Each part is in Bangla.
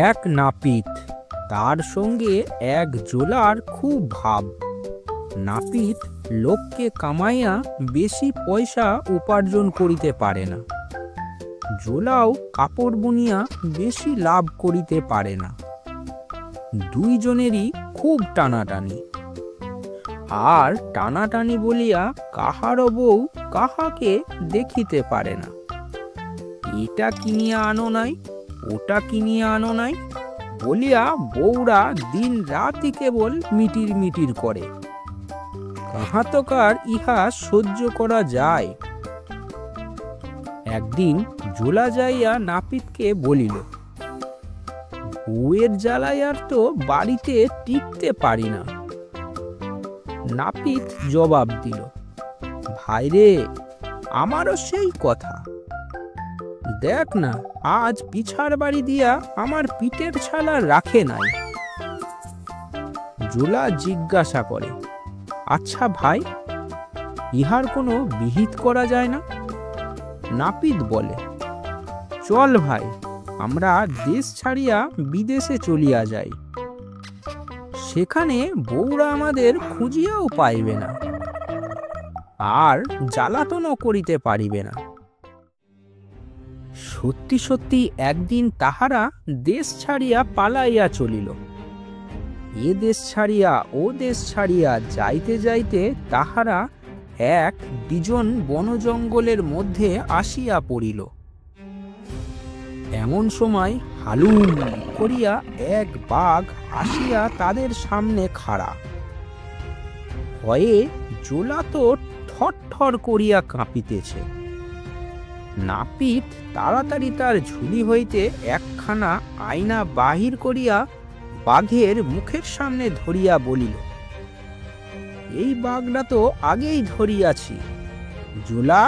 এক নাপিত, তার সঙ্গে এক জোলার খুব ভাব। নাপিত লোককে কামাইয়া বেশি পয়সা উপার্জন করিতে পারে না, জোলাও কাপড় বুনিয়া বেশি লাভ করিতে পারে না। দুইজনেরই খুব টানাটানি, আর টানাটানি বলিয়া কাহারও বউ কাহাকে দেখিতে পারে না। এটা কিনিয়া আনো নাই, ওটা কিনিয়া আনো নাই বলিয়া বউরা দিন রাতি কেবল মিটির মিটির করে। কাহাতকার ইহা সহ্য করা যায়। একদিন জোলা যাইয়া নাপিতকে বলিল, বউয়ের জ্বালায় আর তো বাড়িতে টিকতে পারি না। নাপিত জবাব দিল, ভাইরে, আমারও সেই কথা। দেখ না, আজ পিছার বাড়ি দিয়া আমার পিঠের ছালা রাখে নাই। জোলা জিজ্ঞাসা করে, আচ্ছা ভাই, ইহার কোনো বিহিত করা যায় না? নাপিত বলে, চল ভাই, আমরা দেশ ছাড়িয়া বিদেশে চলিয়া যাই। সেখানে বউরা আমাদের খুঁজিয়াও পাইবে না, আর জ্বালাতনও করিতে পারিবে না। সত্যি সত্যি একদিন তাহারা দেশ ছাড়িয়া পালাইয়া চলিল। এ দেশ ছাড়িয়া ও দেশ ছাড়িয়া যাইতে যাইতে তাহারা এক বিজন বনজঙ্গলের মধ্যে আসিয়া পড়িল। এমন সময় হালুম করিয়া এক বাঘ আসিয়া তাদের সামনে খাড়া। ভয়ে জোলা তো থরথর করিয়া কাঁপিতেছে। নাপিত তাড়াতাড়ি তার ঝুলি হইতে একখানা আয়না বাহির করিয়া বাঘের মুখের সামনে ধরিয়া বলিল, এই বাঘটা তো আগেই ধরিয়াছি। জোলা,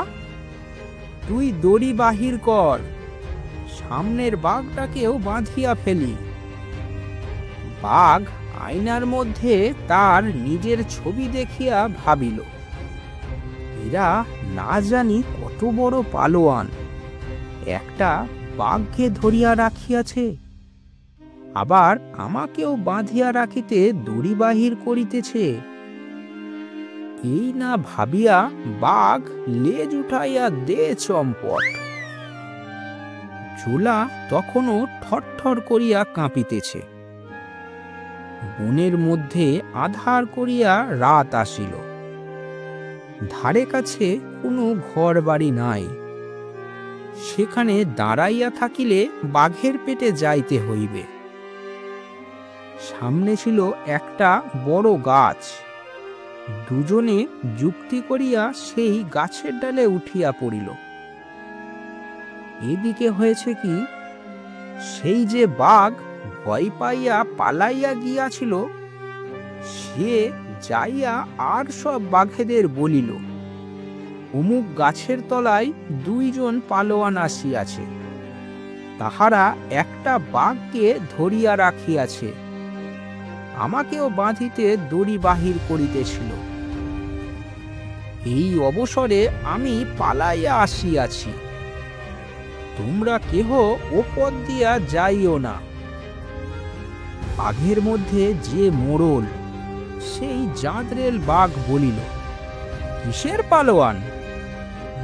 তুই দড়ি বাহির কর, সামনের বাঘটাকেও বাঁধিয়া ফেলি। বাঘ আয়নার মধ্যে তার নিজের ছবি দেখিয়া ভাবিল, এরা না জানি কত বড় পালোয়ান, একটা বাঘকে ধরিয়া রাখিয়াছে, আবার আমাকেও বাঁধিয়া রাখিতে দড়ি বাহির করিতেছে। এই না ভাবিয়া বাঘ লেজ উঠাইয়া দে চম্পট। জোলা তখনও থরথর করিয়া কাঁপিতেছে। বনের মধ্যে আধার করিয়া রাত আসিল। ধারে কাছে কোনো ঘর বাড়ি নাই। সেখানে দাঁড়াইয়া থাকিলে বাঘের পেটে যাইতে হইবে। সামনে ছিল একটা বড় গাছ। দুজনে যুক্তি করিয়া সেই গাছের ডালে উঠিয়া পড়িল। এদিকে হয়েছে কি, সেই যে বাঘ ভয় পাইয়া পালাইয়া গিয়াছিল, সে যাইয়া আর সব বাঘেদের বলিল, অমুক গাছের তলায় দুইজন পালোয়ান আসিয়াছে, তাহারা একটা বাঘকে ধরিয়া রাখিয়াছে, আমাকেও বাঁধিতে দড়ি বাহির করিতেছিল। এই অবসরে আমি পালাইয়া আসিয়াছি, তোমরা কেহ ও পথ দিয়া যাইও না। বাঘের মধ্যে যে মোড়ল, সেই জাঁদরেল বাঘ বলিল, কিসের পালোয়ান?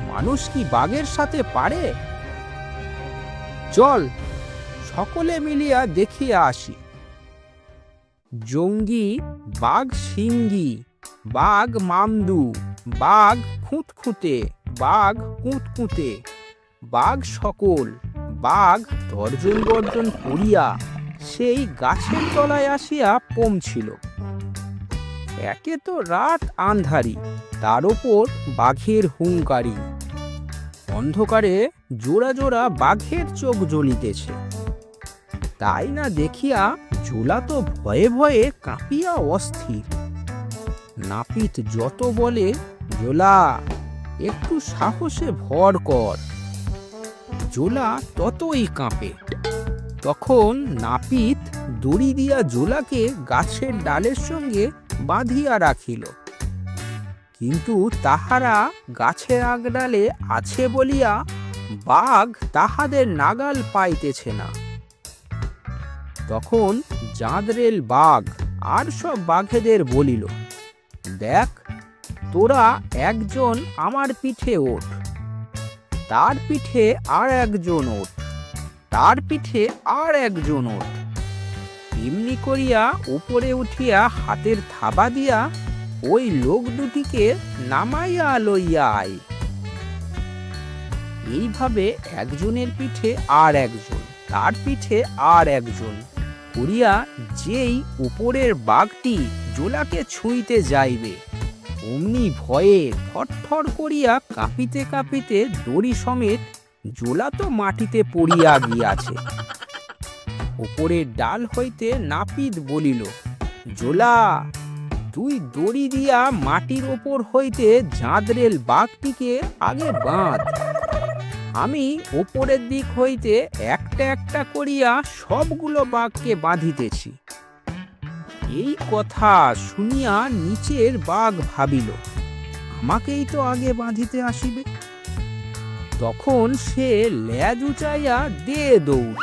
মানুষ কি বাঘের সাথে পারে? চল, সকলে মিলিয়া দেখিয়া আসি। জঙ্গি, বাঘ সিংগি, বাঘ মামদু, বাঘ খুঁতখুঁতে, বাঘ কুঁতকুঁতে, বাঘ সকল, বাঘ তর্জন গর্জন করিয়া সেই গাছের তলায় আসিয়া পৌঁছিল। একে তো রাত আন্ধারি, তার ওপর বাঘের হুঙ্কারি। অন্ধকারে জোড়া জোড়া বাঘের চোখ জ্বলিতেছে। তাই না দেখিয়া জোলা তো ভয়ে ভয়ে কাঁপিয়া অস্থির। নাপিত যত বলে, জোলা, একটু সাহসে ভর কর, জোলা ততই কাঁপে। তখন নাপিত দড়ি দিয়া জোলাকে গাছের ডালের সঙ্গে বাঁধিয়া রাখিল, কিন্তু তাহারা গাছের আগডালে আছে বলিয়া বাঘ তাহাদের নাগাল পাইতেছে না। তখন জাঁদরেল বাঘ আর সব বাঘেদের বলিল, দেখ, তোরা একজন আমার পিঠে ওঠ, তার পিঠে আর একজন ওঠ, তার পিঠে আর একজন ওঠ, এমনি করিয়া উপরে উঠিয়া হাতের থাবা দিয়া ওই লোক দুটিকে নামাইয়া লইয়া আয়। এইভাবে একজনের পিঠে আর একজন, তার পিঠে আর একজন করিয়া যেই উপরের বাঘটি জোলাকে ছুঁইতে যাইবে, অমনি ভয়ে থরথর করিয়া কাঁপিতে কাঁপিতে দড়ি সমেত জোলা তো মাটিতে পড়িয়া গিয়াছে। উপরের ডাল হইতে নাপিত বলিল, জোলা, তুই দড়ি দিয়া মাটির ওপর হইতে জাঁদরেল বাঘটিকে আগে বাঁধ, আমি ওপরের দিক হইতে একটা একটা করিয়া সবগুলো বাঘকে বাঁধিতেছি। এই কথা শুনিয়া নিচের বাঘ ভাবিল, আমাকেই তো আগে বাঁধিতে আসিবে। তখন সে লেজ উঁচাইয়া দে দৌড়।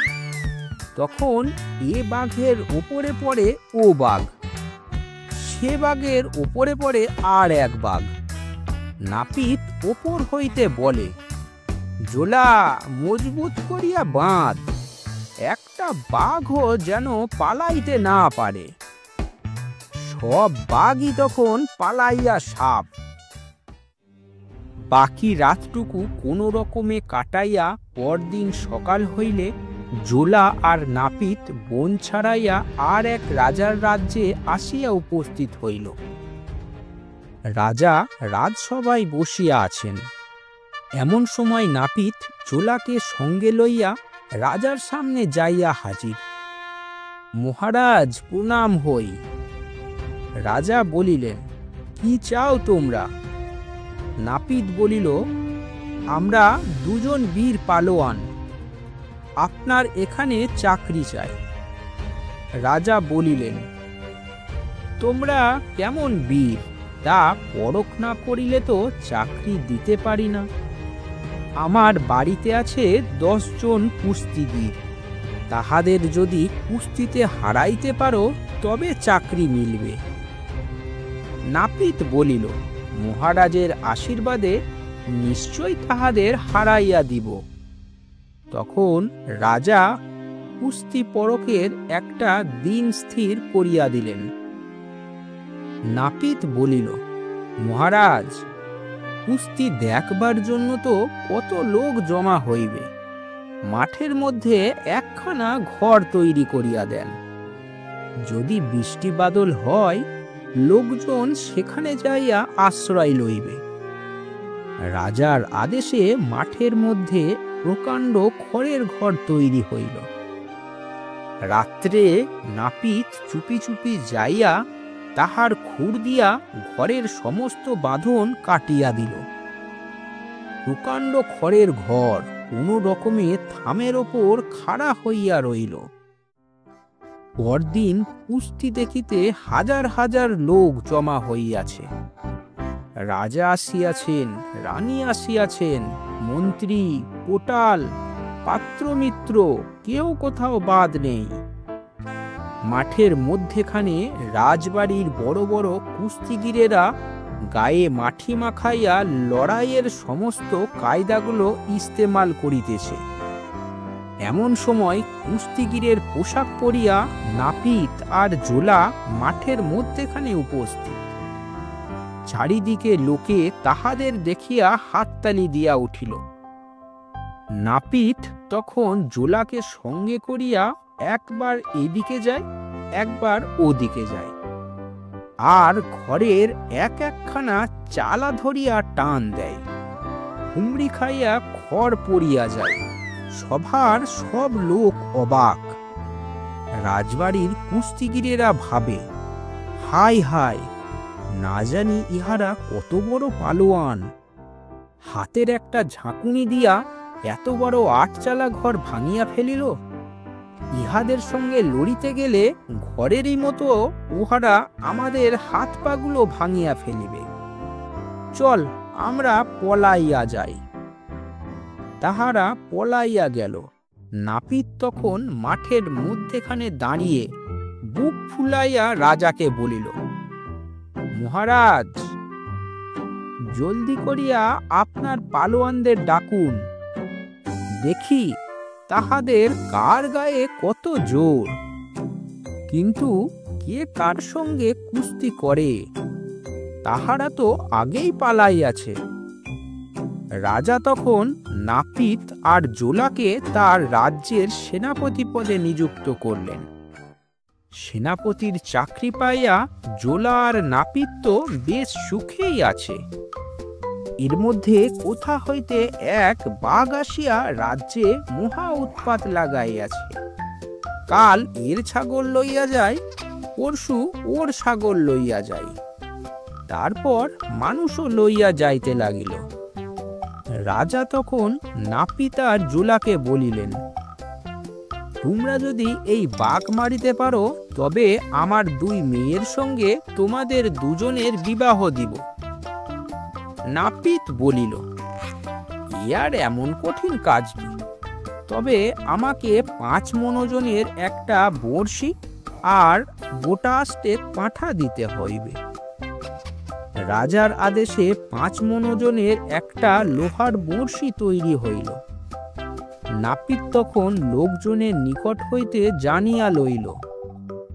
তখন এ বাঘের ওপরে পড়ে ও বাঘ, সে বাঘের ওপরে পড়ে আর এক বাঘ। নাপিত ওপর হইতে বলে, জোলা, মজবুত করিয়া বাঁধ, একটা বাঘও যেন পালাইতে না পারে। সব বাঘই তখন পালাইয়া সাপ। বাকি রাতটুকু কোনো রকমে কাটাইয়া পরদিন সকাল হইলে জোলা আর নাপিত বন ছাড়াইয়া আর এক রাজার রাজ্যে আসিয়া উপস্থিত হইল। রাজা রাজসভায় বসিয়া আছেন। এমন সময় নাপিত জোলাকে সঙ্গে লইয়া রাজার সামনে যাইয়া হাজির। মহারাজ, প্রণাম হই। রাজা বলিলেন, কি চাও তোমরা? নাপিত বলিল, আমরা দুজন বীর পালোয়ান, আপনার এখানে চাকরি চাই। রাজা বলিলেন, তোমরা কেমন বীর তা পরখ না করিলে তো চাকরি দিতে পারি না। আমার বাড়িতে আছে 10 জন কুস্তিগীর, তাহাদের যদি কুস্তিতে হারাইতে পারো তবে চাকরি মিলবে। নাপিত বলিল, মহারাজের আশীর্বাদে নিশ্চয় তাহাদের হারাইয়া দিব। তখন রাজা কুস্তি পরখের একটা দিন স্থির করিয়া দিলেন। নাপিত বলিল, মহারাজ, কুস্তি দেখবার জন্য তো কত লোক জমা হইবে, মাঠের মধ্যে একখানা ঘর তৈরি করিয়া দেন। যদি বৃষ্টি বাদল হয়, লোকজন সেখানে যাইয়া আশ্রয় লইবে। রাজার আদেশে মাঠের মধ্যে প্রকাণ্ড খড়ের ঘর তৈরি হইল। রাত্রে নাপিত চুপি চুপি যাইয়া তাহার খুর দিয়া ঘরের সমস্ত বাঁধন কাটিয়া দিল। প্রকাণ্ড খড়ের ঘর কোনো রকমে থামের ওপর খাড়া হইয়া রইল। পরদিন কুস্তি দেখিতে হাজার হাজার লোক জমা হইয়াছে। রাজা আসিয়াছেন, রানী আসিয়াছেন, মন্ত্রী, কোটাল, পাত্রমিত্র, কেউ কোথাও বাদ নেই। মাঠের মধ্যেখানে রাজবাড়ির বড় বড় কুস্তিগীরেরা গায়ে মাটি মাখাইয়া লড়াইয়ের সমস্ত কায়দাগুলো ইস্তেমাল করিতেছে। এমন সময় কুস্তিগীরের পোশাক পরিয়া নাপিত আর জোলা মাঠের মধ্যেখানে উপস্থিত। চারিদিকে লোকে তাহাদের দেখিয়া হাততালি দিয়া উঠিল। নাপিত তখন জোলাকে সঙ্গে করিয়া একবার এদিকে যায়, একবার ওদিকে যায়, আর ঘরের একখানা চালা ধরিয়া টান দেয়। হুমড়ি খাইয়া খড় পড়িয়া যায়। সভার সব লোক অবাক। রাজবাড়ির কুস্তিগীরেরা ভাবে, হায় হায়, না জানি ইহারা কত বড় পালোয়ান, হাতের একটা ঝাঁকুনি দিয়া এত বড় 8 চালা ঘর ভাঙিয়া ফেলিল। ইহাদের সঙ্গে লড়িতে গেলে ঘরেরই মতো উহারা আমাদের হাত পাগুলো ভাঙিয়া ফেলিবে। চল, আমরা পলাইয়া যাই। তাহারা পলাইয়া গেল। নাপিত তখন মাঠের মধ্যেখানে দাঁড়িয়ে বুক ফুলাইয়া রাজাকে বলিল, মহারাজ, জলদি করিয়া আপনার পালোয়ানদের ডাকুন, দেখি তাহাদের কার গায়ে কত জোর, কিন্তু কে কার সঙ্গে কুস্তি করে তাহারা তো আগেই পালাইয়াছে। রাজা তখন নাপিত আর জোলাকে তার রাজ্যের সেনাপতি পদে নিযুক্ত করলেন। সেনাপতির চাকরি পাইয়া জোলা আর নাপিত তো বেশ সুখেই আছে। এর মধ্যে কোথা হইতে এক বাঘ আসিয়া রাজ্যে মহা উৎপাত লাগাইয়াছে। কাল এর ছাগল লইয়া যায়, পরশু ওর ছাগল লইয়া যায়, তারপর মানুষও লইয়া যাইতে লাগিল। রাজা তখন নাপিত আর জোলাকে বলিলেন, তোমরা যদি এই বাঘ মারিতে পারো তবে আমার 2 মেয়ের সঙ্গে তোমাদের দুজনের বিবাহ দিব। নাপিত বলিল, ইয়ার এমন কঠিন কাজ কি, তবে আমাকে 5 মণ ওজনের একটা বড়শি আর গোটা আষ্টেক পাঁঠা দিতে হইবে। রাজার আদেশে 5 মণ ওজনের একটা লোহার বড়শি তৈরি হইল। নাপিত তখন লোকজনের নিকট হইতে জানিয়া লইল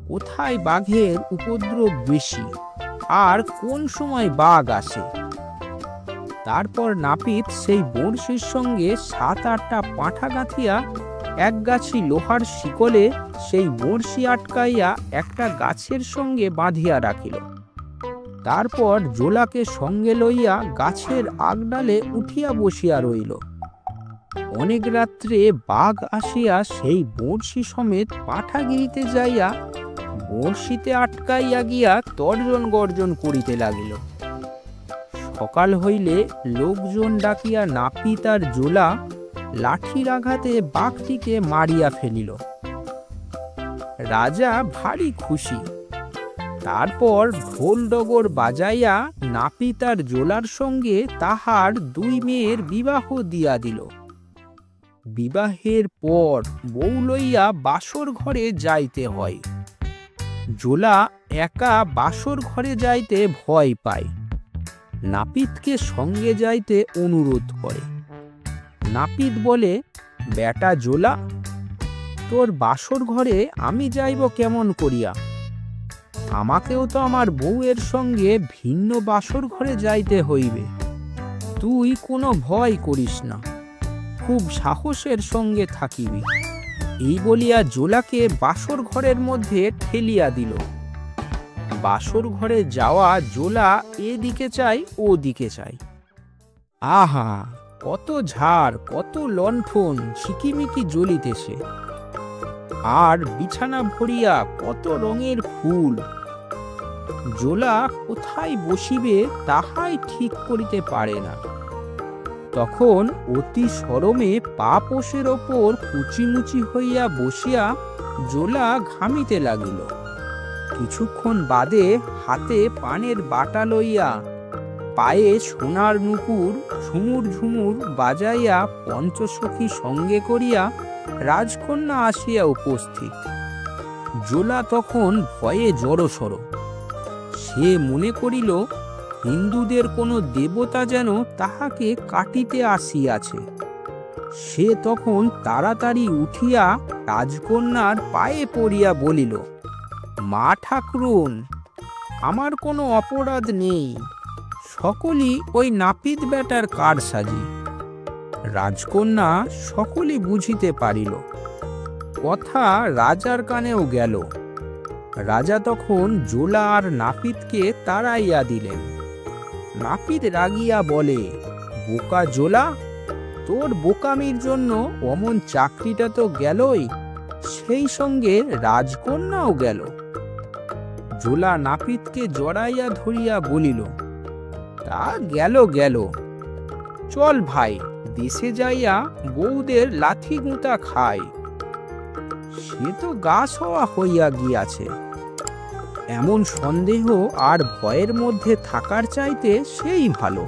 কোথায় বাঘের উপদ্রব বেশি আর কোন সময় বাঘ আসে। তারপর নাপিত সেই বড়শির সঙ্গে 7-8টা পাঁঠা গাঁথিয়া এক গাছি লোহার শিকলে সেই বড়শি আটকাইয়া একটা গাছের সঙ্গে বাঁধিয়া রাখিল। তারপর জোলাকে সঙ্গে লইয়া গাছের আগডালে উঠিয়া বসিয়া রইল। অনেক রাত্রে বাঘ আসিয়া সেই বড়শি সমেত পাঁঠাগিরিতে যাইয়া বড়শিতে আটকাইয়া গিয়া তর্জন গর্জন করিতে লাগিল। সকাল হইলে লোকজন ডাকিয়া নাপিত আর জোলা লাঠির আঘাতে বাঘটিকে মারিয়া ফেলিল। রাজা ভারী খুশি। তারপর ঢোল ডগর বাজাইয়া নাপিত আর জোলার সঙ্গে তাহার 2 মেয়ের বিবাহ দিয়া দিল। বিবাহের পর বউ লইয়া বাসর ঘরে যাইতে হয়। জোলা একা বাসর ঘরে যাইতে ভয় পায়, নাপিতকে সঙ্গে যাইতে অনুরোধ করে। নাপিত বলে, বেটা জোলা, তোর বাসর ঘরে আমি যাইব কেমন করিয়া? আমাকেও তো আমার বউয়ের সঙ্গে ভিন্ন বাসর ঘরে যাইতে হইবে। তুই কোনো ভয় করিস না, খুব সাহসের সঙ্গে থাকিবি। এই বলিয়া জোলাকে বাসর ঘরের মধ্যে ঠেলিয়া দিল। বাসর ঘরে যাওয়া জোলা এদিকে চাই ও দিকে চাই। আহা, কত ঝাড়, কত লণ্ঠন ঝিকিমিকি জ্বলিতেছে, আর বিছানা ভরিয়া কত রঙের ফুল। জোলা কোথায় বসিবে তাহাই ঠিক করিতে পারে না। তখন অতি শরমে পা পোষের ওপর কুচিমুচি হইয়া বসিয়া জোলা ঘামিতে লাগিল। কিছুক্ষণ বাদে হাতে পানের বাটা লইয়া পায়ে সোনার নুপুর ঝুমুর ঝুমুর বাজাইয়া পঞ্চসখী সঙ্গে করিয়া রাজকন্যা আসিয়া উপস্থিত। জোলা তখন ভয়ে জড়সড়। সে মনে করিল হিন্দুদের কোনো দেবতা যেন তাহাকে কাটিতে আসিয়াছে। সে তখন তাড়াতাড়ি উঠিয়া রাজকন্যার পায়ে পড়িয়া বলিল, মা ঠাকুরুন, আমার কোনো অপরাধ নেই, সকলই ওই নাপিত বেটার কারসাজি। রাজকন্যা সকলই বুঝিতে পারিল। কথা রাজার কানেও গেল। রাজা তখন জোলা আর নাপিতকে তাড়াইয়া দিলেন। নাপিত রাগিয়া বলে, বোকা জোলা, তোর বোকামির জন্য অমন চাকরিটা তো গেলই, সেই সঙ্গে রাজকন্যাও গেল। জোলা নাপিতকে জড়াইয়া ধরিয়া বলিল, তা গেল গেল, চল ভাই, দেশে যাইয়া বউদের লাথি গুঁতা খাই। সে তো গা সওয়া হইয়া গিয়াছে। এমন সন্দেহ আর ভয়ের মধ্যে থাকার চাইতে সেই ভালো।